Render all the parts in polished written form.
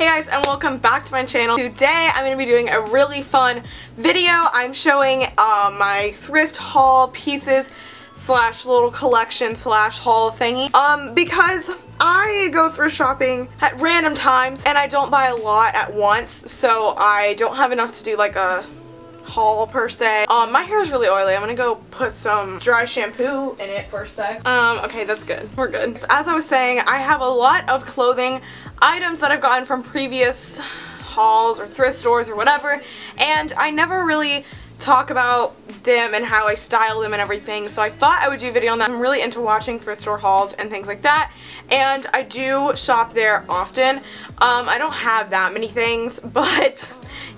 Hey guys, and welcome back to my channel. Today I'm going to be doing a really fun video. I'm showing my thrift haul pieces slash little collection slash haul thingy. Because I go thrift shopping at random times and I don't buy a lot at once, so I don't have enough to do like a haul per se. My hair is really oily. I'm gonna go put some dry shampoo in it for a sec. Okay, that's good. We're good. As I was saying, I have a lot of clothing items that I've gotten from previous hauls or thrift stores or whatever, and I never really talk about them and how I style them and everything, so I thought I would do a video on that. I'm really into watching thrift store hauls and things like that, and I do shop there often. I don't have that many things, but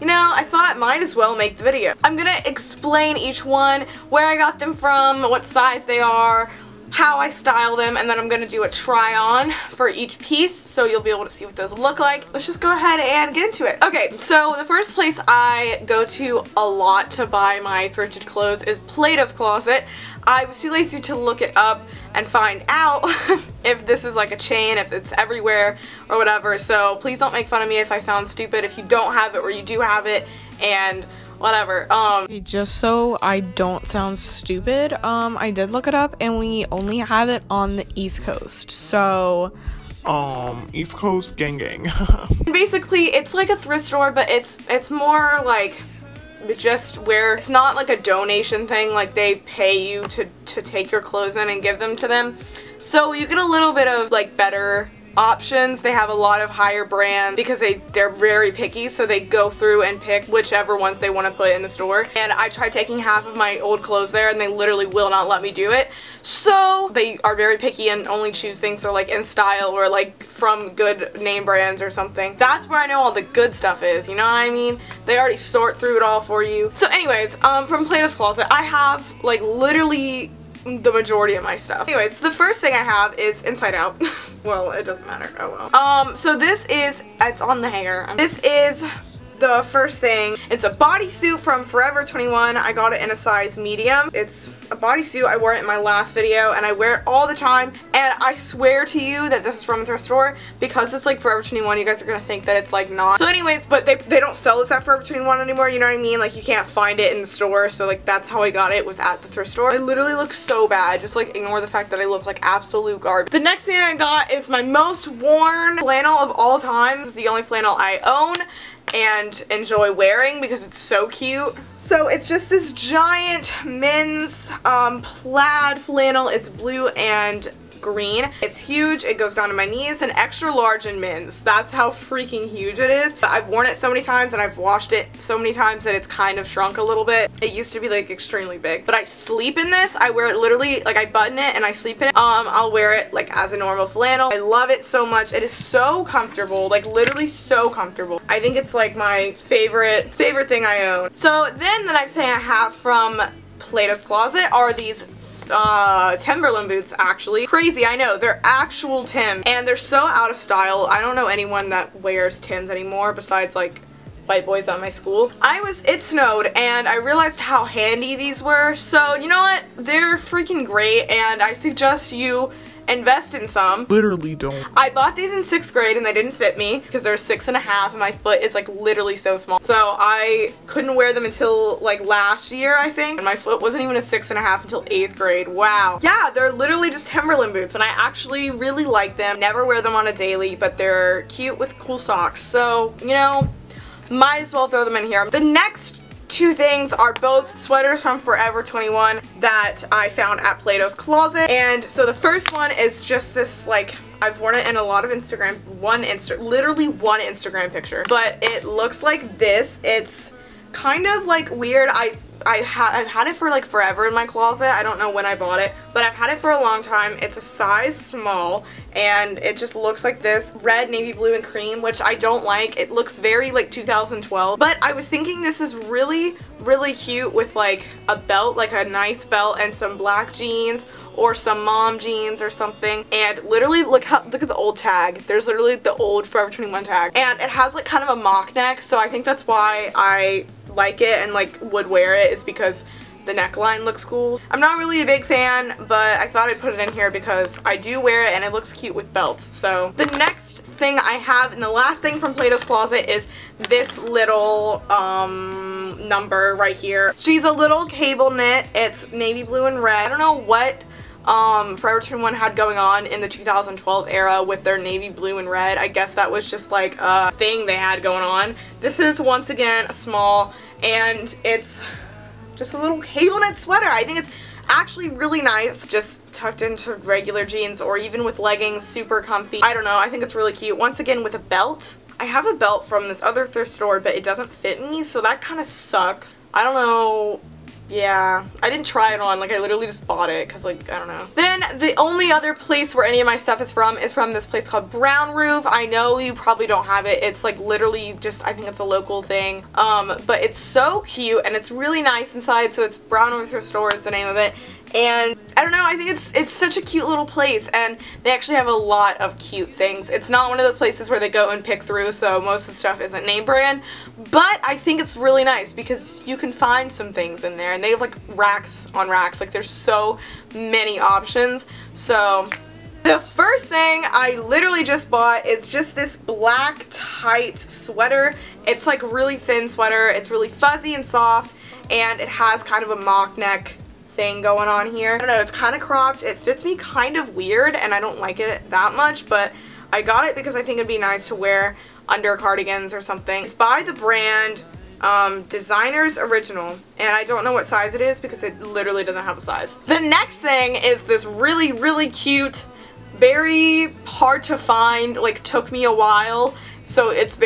you know, I thought I might as well make the video. I'm gonna explain each one, where I got them from, what size they are, how I style them, and then I'm gonna do a try on for each piece so you'll be able to see what those look like. Let's just go ahead and get into it. Okay, so the first place I go to a lot to buy my thrifted clothes is Plato's Closet. I was too lazy to look it up and find out if this is like a chain, if it's everywhere or whatever, so please don't make fun of me if I sound stupid if you don't have it or you do have it, and whatever. Just so I don't sound stupid, I did look it up and we only have it on the East Coast, so East Coast gang gang. basically it's like a thrift store, but it's more like just where it's not like a donation thing, like they pay you to take your clothes in and give them to them, so you get a little bit of like better options. They have a lot of higher brands because they're very picky, so they go through and pick whichever ones they want to put in the store. And I tried taking half of my old clothes there and they literally will not let me do it. So they are very picky and only choose things that are like in style or like from good name brands or something. That's where I know all the good stuff is, you know what I mean? They already sort through it all for you. So anyways, from Plato's Closet, I have like literally the majority of my stuff. Anyways, the first thing I have is Inside Out. Well, it doesn't matter. Oh well. So this is, it's on the hanger. This is the first thing. It's a bodysuit from Forever 21. I got it in a size medium. It's a bodysuit. I wore it in my last video and I wear it all the time, and I swear to you that this is from a thrift store because it's like Forever 21. You guys are gonna think that it's like not. So anyways, but they don't sell this at Forever 21 anymore, you know what I mean? Like you can't find it in the store, so like that's how I got it, was at the thrift store. I literally look so bad. Just like ignore the fact that I look like absolute garbage. The next thing I got is my most worn flannel of all time. This is the only flannel I own and enjoy wearing because it's so cute. So it's just this giant men's plaid flannel. It's blue and green. It's huge. It goes down to my knees, and extra large in men's. That's how freaking huge it is. But I've worn it so many times and I've washed it so many times that it's kind of shrunk a little bit. It used to be like extremely big. But I sleep in this. I wear it literally, like I button it and I sleep in it. I'll wear it like as a normal flannel. I love it so much. It is so comfortable, like literally so comfortable. I think it's like my favorite thing I own. So then the next thing I have from Plato's Closet are these Timberland boots. Actually crazy, I know, they're actual Tim, and they're so out of style. I don't know anyone that wears Tims anymore besides like white boys at my school. It snowed and I realized how handy these were, so you know what, they're freaking great and I suggest you invest in some. Literally don't. I bought these in 6th grade and they didn't fit me because they're 6.5 and my foot is like literally so small. So I couldn't wear them until like last year, I think. And my foot wasn't even a 6.5 until 8th grade. Wow. Yeah, they're literally just Timberland boots and I actually really like them. Never wear them on a daily, but they're cute with cool socks. So, you know, might as well throw them in here. The next two things are both sweaters from Forever 21 that I found at Plato's Closet. And so the first one is just this, like, I've worn it in a lot of literally one Instagram picture, but it looks like this. It's kind of like weird. I've had it for like forever in my closet. I don't know when I bought it, but I've had it for a long time. It's a size small and it just looks like this, red, navy blue, and cream, which I don't like. It looks very like 2012, but I was thinking this is really cute with like a belt, like a nice belt and some black jeans or some mom jeans or something. And literally look at the old tag. There's literally the old Forever 21 tag, and it has like kind of a mock neck, so I think that's why I like it and like would wear it, is because the neckline looks cool. I'm not really a big fan, but I thought I'd put it in here because I do wear it and it looks cute with belts. So the next thing I have, and the last thing from Plato's Closet, is this little number right here. She's a little cable knit. It's navy blue and red. I don't know what Forever 21 had going on in the 2012 era with their navy blue and red. I guess that was just like a thing they had going on. This is once again a small, and it's just a little cable knit sweater. I think it's actually really nice, just tucked into regular jeans or even with leggings, super comfy. I don't know, I think it's really cute. Once again with a belt. I have a belt from this other thrift store, but it doesn't fit me, so that kind of sucks. I don't know. Yeah, I didn't try it on, like I literally just bought it because, like, I don't know. Then the only other place where any of my stuff is from this place called Brown Roof. I know you probably don't have it. It's like literally just, I think it's a local thing. But it's so cute and it's really nice inside, so it's Brown Roof Thrift Store is the name of it. And I don't know, I think it's such a cute little place, and they actually have a lot of cute things. It's not one of those places where they go and pick through, so most of the stuff isn't name brand, but I think it's really nice because you can find some things in there, and they have like racks on racks. Like there's so many options. So the first thing I literally just bought is just this black tight sweater. It's like really thin sweater. It's really fuzzy and soft, and it has kind of a mock neck thing going on here. I don't know, it's kind of cropped. It fits me kind of weird and I don't like it that much, but I got it because I think it'd be nice to wear under cardigans or something. It's by the brand Designer's Original, and I don't know what size it is because it literally doesn't have a size. The next thing is this really, really cute, very hard to find, like took me a while. So it's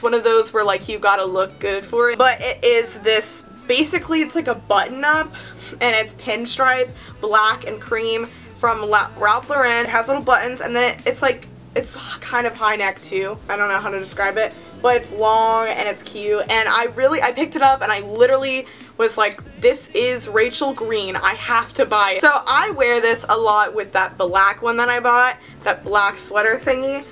one of those where like you gotta look good for it. But it is this, basically it's like a button up, and it's pinstripe, black and cream from Ralph Lauren. It has little buttons, and then it's kind of high neck too. I don't know how to describe it, but it's long and it's cute, and I picked it up and I literally was like, this is Rachel Green, I have to buy it. So I wear this a lot with that black one that I bought, that black sweater thingy.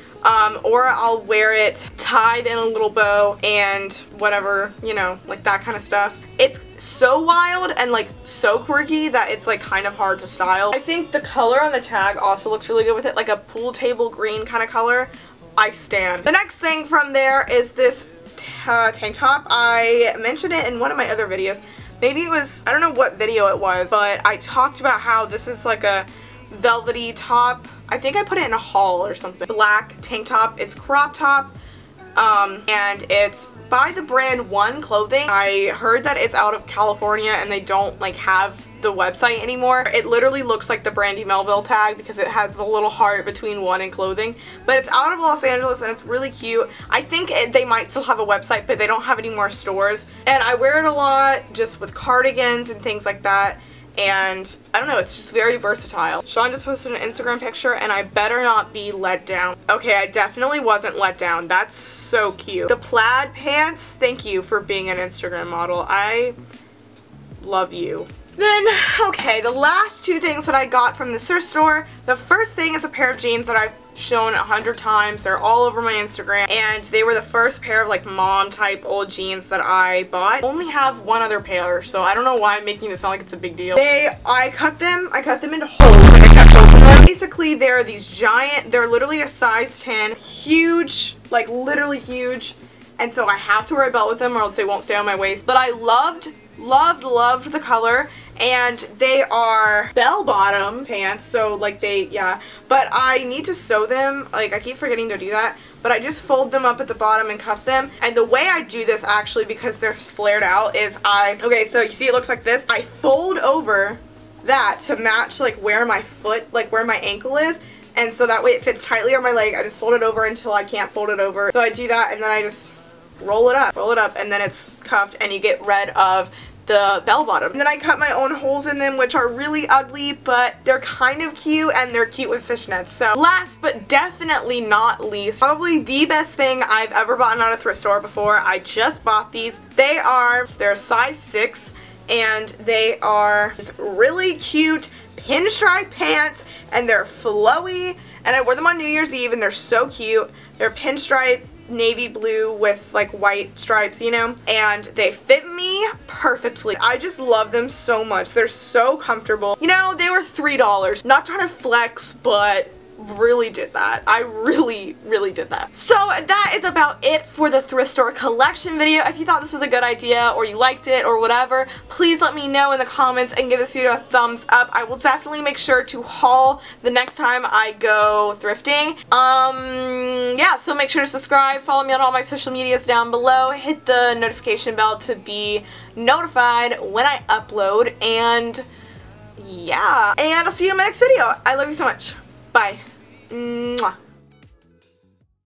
Or I'll wear it tied in a little bow and whatever, you know, like that kind of stuff. It's so wild and like so quirky that it's like kind of hard to style. I think the color on the tag also looks really good with it, like a pool table green kind of color. I stand. The next thing from there is this tank top. I mentioned it in one of my other videos. Maybe it was, I don't know what video it was, but I talked about how this is like a velvety top. I think I put it in a haul or something. Black tank top. It's crop top, and it's by the brand One Clothing. I heard that it's out of California and they don't like have the website anymore. It literally looks like the Brandy Melville tag because it has the little heart between One and Clothing, but it's out of Los Angeles and it's really cute. I think they might still have a website, but they don't have any more stores, and I wear it a lot just with cardigans and things like that. And I don't know, it's just very versatile. Sean just posted an Instagram picture and I better not be let down. Okay, I definitely wasn't let down. That's so cute. The plaid pants, thank you for being an Instagram model. I love you. Then, okay, the last two things that I got from the thrift store. The first thing is a pair of jeans that I've shown 100 times. They're all over my Instagram, and they were the first pair of like mom type old jeans that I bought. I only have one other pair, so I don't know why I'm making this sound like it's a big deal. I cut them into holes. Like I cut holes in them. Basically, they're these giant, they're literally a size 10, huge, like literally huge, and so I have to wear a belt with them or else they won't stay on my waist. But I loved the color, and they are bell-bottom pants, so like but I need to sew them. Like I keep forgetting to do that, but I just fold them up at the bottom and cuff them. And the way I do this, actually, because they're flared out, is okay, so you see it looks like this. I fold over that to match like where my foot, like where my ankle is, and so that way it fits tightly on my leg. I just fold it over until I can't fold it over. So I do that, and then I just roll it up, and then it's cuffed, and you get rid of the bell bottom. And then I cut my own holes in them, which are really ugly, but they're kind of cute, and they're cute with fishnets. So last but definitely not least, probably the best thing I've ever bought at a thrift store before. I just bought these. They're size 6, and they are really cute pinstripe pants, and they're flowy, and I wore them on New Year's Eve, and they're so cute. They're pinstripe navy blue with like white stripes, you know, and they fit me perfectly. I just love them so much. They're so comfortable. You know, they were $3. Not trying to flex, but really did that. I really did that. So that is about it for the thrift store collection video. If you thought this was a good idea or you liked it or whatever, please let me know in the comments and give this video a thumbs up. I will definitely make sure to haul the next time I go thrifting. Yeah, so make sure to subscribe, follow me on all my social medias down below, hit the notification bell to be notified when I upload, and yeah. And I'll see you in my next video. I love you so much. Bye. Mwah.